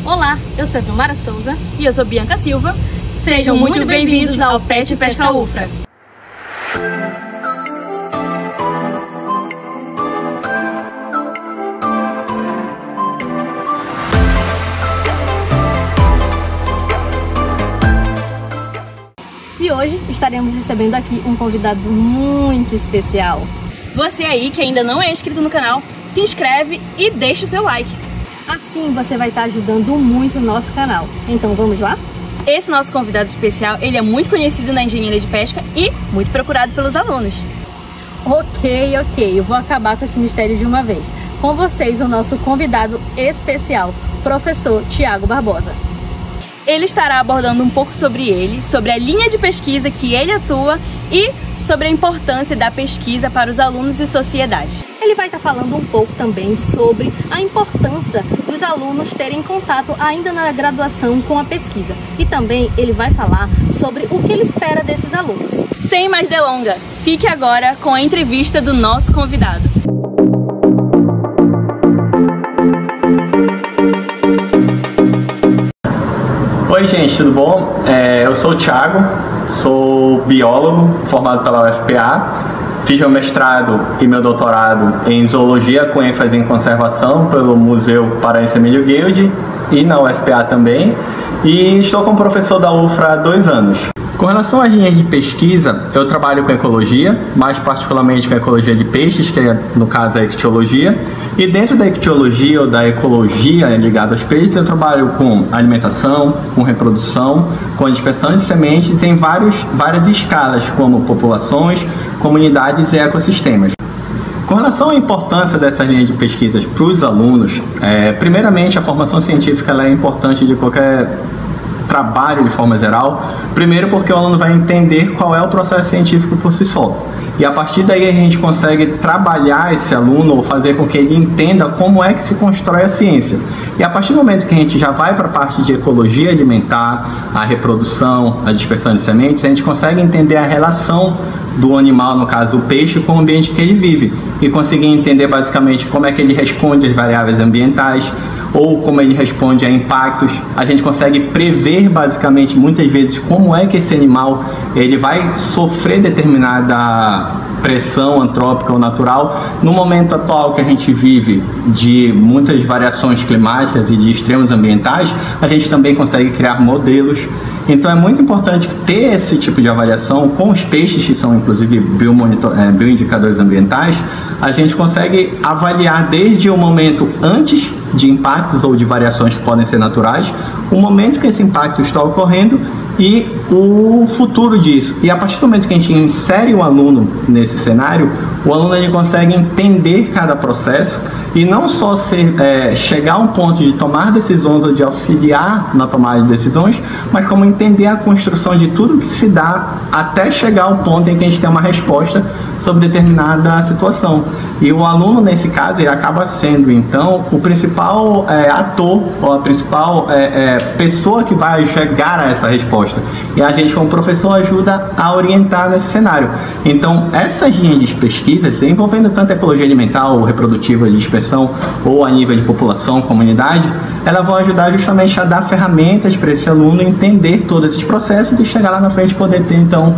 Olá, eu sou a Vilmara Souza. E eu sou Bianca Silva. Sejam muito bem-vindos ao PET Pesca UFRA. E hoje estaremos recebendo aqui um convidado muito especial. Você aí que ainda não é inscrito no canal, se inscreve e deixa o seu like. Assim você vai estar ajudando muito o nosso canal. Então vamos lá? Esse nosso convidado especial, ele é muito conhecido na engenharia de pesca e muito procurado pelos alunos. Ok, eu vou acabar com esse mistério de uma vez. Com vocês o nosso convidado especial, professor Thiago Barbosa. Ele estará abordando um pouco sobre ele, sobre a linha de pesquisa que ele atua e sobre a importância da pesquisa para os alunos e sociedade. Ele vai estar falando um pouco também sobre a importância dos alunos terem contato ainda na graduação com a pesquisa. E também ele vai falar sobre o que ele espera desses alunos. Sem mais delonga, fique agora com a entrevista do nosso convidado. Oi gente, tudo bom? Eu sou o Thiago, sou biólogo formado pela UFPA, fiz meu mestrado e meu doutorado em zoologia com ênfase em conservação pelo Museu Paraense Emílio Guild e na UFPA também, e estou como professor da UFRA há 2 anos. Com relação às linhas de pesquisa, eu trabalho com ecologia, mais particularmente com ecologia de peixes, que no caso é a ictiologia. E dentro da ictiologia ou da ecologia ligada aos peixes, eu trabalho com alimentação, com reprodução, com dispersão de sementes em várias escalas, como populações, comunidades e ecossistemas. Com relação à importância dessas linhas de pesquisa para os alunos, primeiramente a formação científica ela é importante de qualquer trabalho de forma geral, primeiro porque o aluno vai entender qual é o processo científico por si só. E a partir daí a gente consegue trabalhar esse aluno ou fazer com que ele entenda como é que se constrói a ciência. E a partir do momento que a gente já vai para a parte de ecologia alimentar, a reprodução, a dispersão de sementes, a gente consegue entender a relação do animal, no caso o peixe, com o ambiente que ele vive. E conseguir entender basicamente como é que ele responde às variáveis ambientais, ou como ele responde a impactos. A gente consegue prever basicamente muitas vezes como é que esse animal ele vai sofrer determinada pressão antrópica ou natural. No momento atual que a gente vive de muitas variações climáticas e de extremos ambientais, a gente também consegue criar modelos. Então é muito importante ter esse tipo de avaliação com os peixes, que são inclusive bioindicadores ambientais. A gente consegue avaliar desde o momento antes de impactos ou de variações que podem ser naturais, o momento que esse impacto está ocorrendo e o futuro disso. E a partir do momento que a gente insere o aluno nesse cenário, o aluno ele consegue entender cada processo e não só chegar a um ponto de tomar decisões ou de auxiliar na tomada de decisões, mas como entender a construção de tudo que se dá até chegar ao ponto em que a gente tem uma resposta sobre determinada situação. E o aluno, nesse caso, ele acaba sendo, então, o principal ator ou a principal pessoa que vai chegar a essa resposta. E a gente, como professor, ajuda a orientar nesse cenário. Então, essas linhas de pesquisas, envolvendo tanto ecologia alimentar ou reprodutiva de dispersão, ou a nível de população, comunidade, elas vão ajudar justamente a dar ferramentas para esse aluno entender todos esses processos e chegar lá na frente e poder ter, então,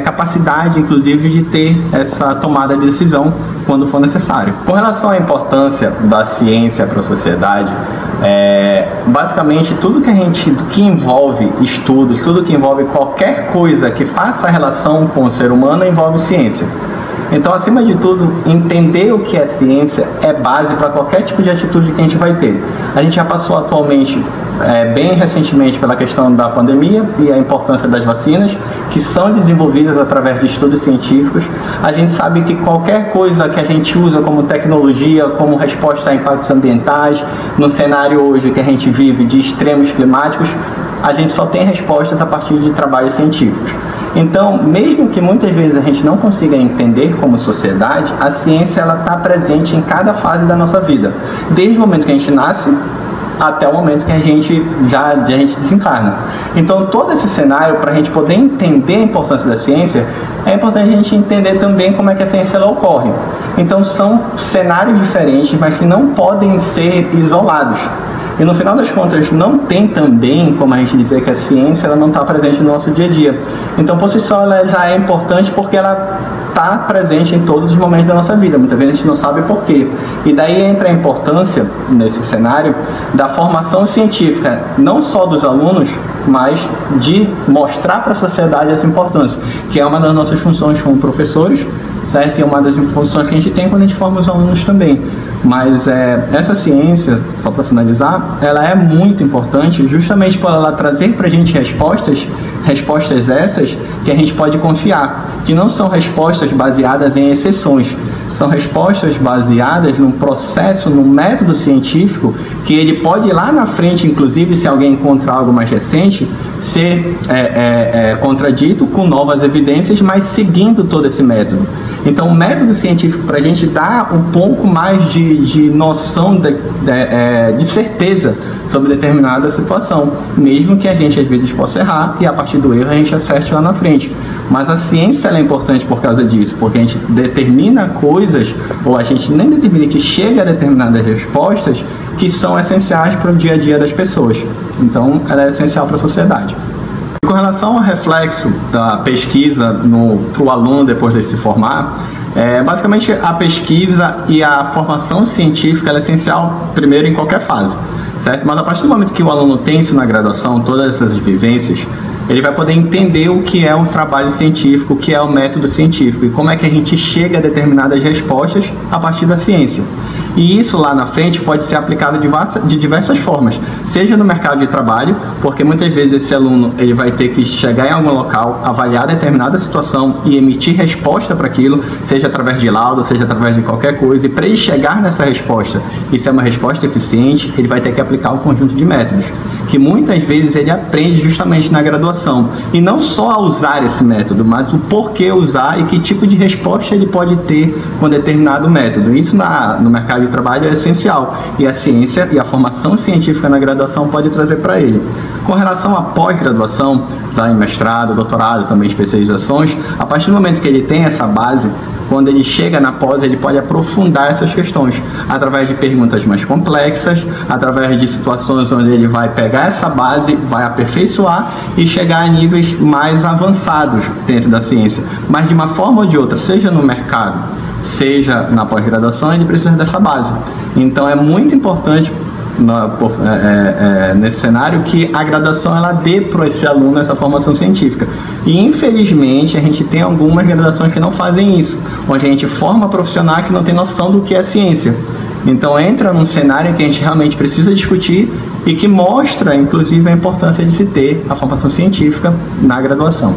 capacidade, inclusive, de ter essa tomada de decisão quando for necessário. Com relação à importância da ciência para a sociedade, basicamente tudo que envolve estudos, tudo que envolve qualquer coisa que faça relação com o ser humano envolve ciência. Então, acima de tudo, entender o que é ciência é base para qualquer tipo de atitude que a gente vai ter. A gente já passou atualmente, bem recentemente, pela questão da pandemia e a importância das vacinas, que são desenvolvidas através de estudos científicos. A gente sabe que qualquer coisa que a gente usa como tecnologia, como resposta a impactos ambientais, no cenário hoje que a gente vive de extremos climáticos, a gente só tem respostas a partir de trabalhos científicos. Então, mesmo que muitas vezes a gente não consiga entender como sociedade, a ciência está presente em cada fase da nossa vida, desde o momento que a gente nasce até o momento que a gente desencarna. Então, todo esse cenário, para a gente poder entender a importância da ciência, é importante a gente entender também como é que a ciência ela ocorre. Então, são cenários diferentes, mas que não podem ser isolados. E no final das contas, não tem também como a gente dizer que a ciência ela não está presente no nosso dia a dia. Então, por si só, ela já é importante porque ela está presente em todos os momentos da nossa vida. Muitas vezes a gente não sabe por quê. E daí entra a importância, nesse cenário, da formação científica, não só dos alunos, mas de mostrar para a sociedade essa importância, que é uma das nossas funções como professores, certo? E é uma das funções que a gente tem quando a gente forma os alunos também. Mas essa ciência, só para finalizar, ela é muito importante justamente por ela trazer para a gente respostas essas que a gente pode confiar, que não são respostas baseadas em exceções, são respostas baseadas num processo, num método científico que ele pode ir lá na frente, inclusive se alguém encontrar algo mais recente, ser contradito com novas evidências, mas seguindo todo esse método. Então, o método científico, para a gente dar um pouco mais de noção, de certeza sobre determinada situação, mesmo que a gente às vezes possa errar e a partir do erro a gente acerte lá na frente. Mas a ciência ela é importante por causa disso, porque a gente determina coisas, ou a gente nem determina, que chega a determinadas respostas que são essenciais para o dia a dia das pessoas. Então, ela é essencial para a sociedade. Com relação ao reflexo da pesquisa para o aluno depois de se formar, basicamente a pesquisa e a formação científica ela é essencial primeiro em qualquer fase, certo? Mas a partir do momento que o aluno tem isso na graduação, todas essas vivências, ele vai poder entender o que é um trabalho científico, o que é o método científico e como é que a gente chega a determinadas respostas a partir da ciência. E isso lá na frente pode ser aplicado de diversas formas, seja no mercado de trabalho, porque muitas vezes esse aluno ele vai ter que chegar em algum local, avaliar determinada situação e emitir resposta para aquilo, seja através de laudo, seja através de qualquer coisa, e para ele chegar nessa resposta e ser uma resposta eficiente, ele vai ter que aplicar um conjunto de métodos, que muitas vezes ele aprende justamente na graduação, e não só a usar esse método, mas o porquê usar e que tipo de resposta ele pode ter com determinado método. Isso no mercado de trabalho é essencial, e a ciência e a formação científica na graduação pode trazer para ele. Com relação à pós-graduação, tá, em mestrado, doutorado, também especializações, a partir do momento que ele tem essa base, quando ele chega na pós, ele pode aprofundar essas questões através de perguntas mais complexas, através de situações onde ele vai pegar essa base, vai aperfeiçoar e chegar a níveis mais avançados dentro da ciência. Mas de uma forma ou de outra, seja no mercado, seja na pós-graduação, ele precisa dessa base. Então é muito importante nesse cenário que a graduação ela dê para esse aluno essa formação científica. E infelizmente a gente tem algumas graduações que não fazem isso, onde a gente forma profissionais que não têm noção do que é ciência. Então entra num cenário em que a gente realmente precisa discutir e que mostra inclusive a importância de se ter a formação científica na graduação.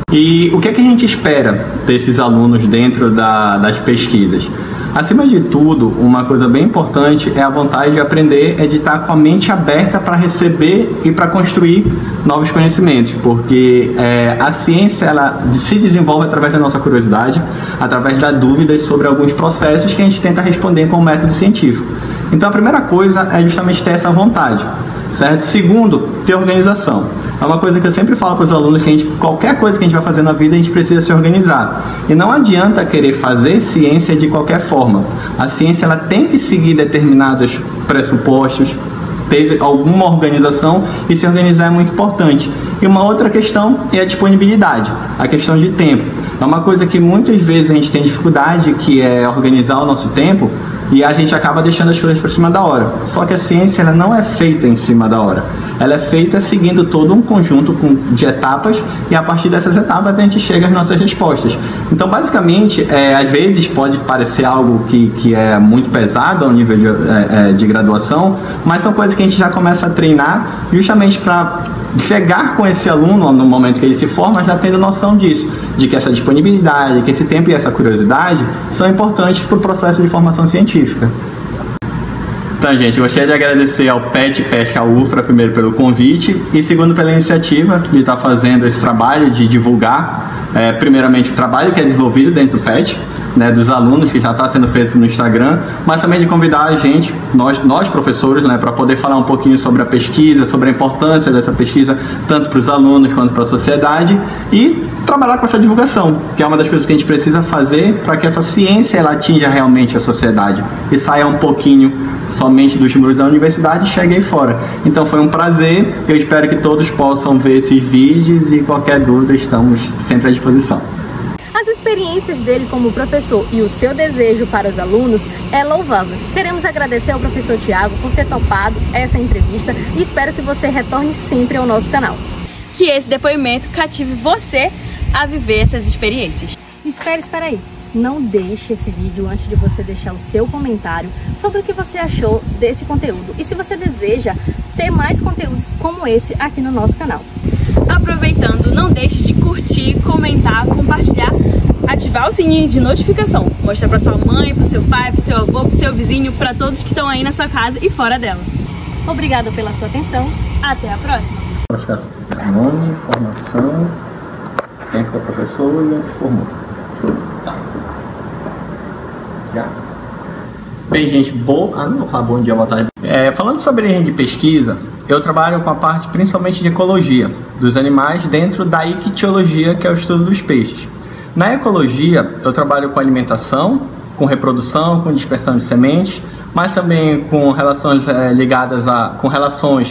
E o que é que a gente espera desses alunos dentro das pesquisas? Acima de tudo, uma coisa bem importante é a vontade de aprender, é de estar com a mente aberta para receber e para construir novos conhecimentos, porque a ciência ela se desenvolve através da nossa curiosidade, através das dúvidas sobre alguns processos que a gente tenta responder com o método científico. Então a primeira coisa é justamente ter essa vontade, certo? Segundo, ter organização. É uma coisa que eu sempre falo para os alunos, que qualquer coisa que a gente vai fazer na vida, a gente precisa se organizar. E não adianta querer fazer ciência de qualquer forma. A ciência ela tem que seguir determinados pressupostos, ter alguma organização, e se organizar é muito importante. E uma outra questão é a disponibilidade, a questão de tempo. É uma coisa que muitas vezes a gente tem dificuldade, que é organizar o nosso tempo, e a gente acaba deixando as coisas para cima da hora. Só que a ciência ela não é feita em cima da hora. Ela é feita seguindo todo um conjunto de etapas, e a partir dessas etapas a gente chega às nossas respostas. Então, basicamente, às vezes pode parecer algo que é muito pesado ao nível de graduação, mas são coisas que a gente já começa a treinar justamente para chegar com esse aluno no momento que ele se forma já tendo noção disso, de que essa disponibilidade, que esse tempo e essa curiosidade são importantes para o processo de formação científica. Então, gente, gostaria de agradecer ao PET e Pesca UFRA, primeiro pelo convite e segundo pela iniciativa de estar fazendo esse trabalho de divulgar, primeiramente o trabalho que é desenvolvido dentro do PET, né, dos alunos, que já está sendo feito no Instagram, mas também de convidar a gente, nós professores, né, para poder falar um pouquinho sobre a pesquisa, sobre a importância dessa pesquisa, tanto para os alunos quanto para a sociedade, e trabalhar com essa divulgação, que é uma das coisas que a gente precisa fazer para que essa ciência ela atinja realmente a sociedade e saia um pouquinho somente dos muros da universidade e chegue aí fora. Então foi um prazer, eu espero que todos possam ver esses vídeos e qualquer dúvida estamos sempre à disposição. As experiências dele como professor e o seu desejo para os alunos é louvável. Queremos agradecer ao professor Thiago por ter topado essa entrevista e espero que você retorne sempre ao nosso canal. Que esse depoimento cative você a viver essas experiências. Espera aí. Não deixe esse vídeo antes de você deixar o seu comentário sobre o que você achou desse conteúdo e se você deseja ter mais conteúdos como esse aqui no nosso canal. Aproveitando, não deixe de curtir, comentar, compartilhar, ativar o sininho de notificação, mostrar para sua mãe, para o seu pai, para o seu avô, para o seu vizinho, para todos que estão aí na sua casa e fora dela. Obrigada pela sua atenção. Até a próxima. Nome, formação, tempo da professora e onde se formou. Tá. Já. Bem, gente, bom dia, boa tarde. Falando sobre linha de pesquisa, eu trabalho com a parte principalmente de ecologia dos animais dentro da ictiologia, que é o estudo dos peixes. Na ecologia, eu trabalho com alimentação, com reprodução, com dispersão de sementes, mas também com relações ligadas a... com relação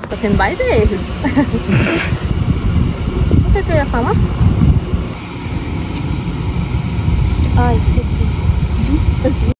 Tá tendo mais erros. O que eu ia falar?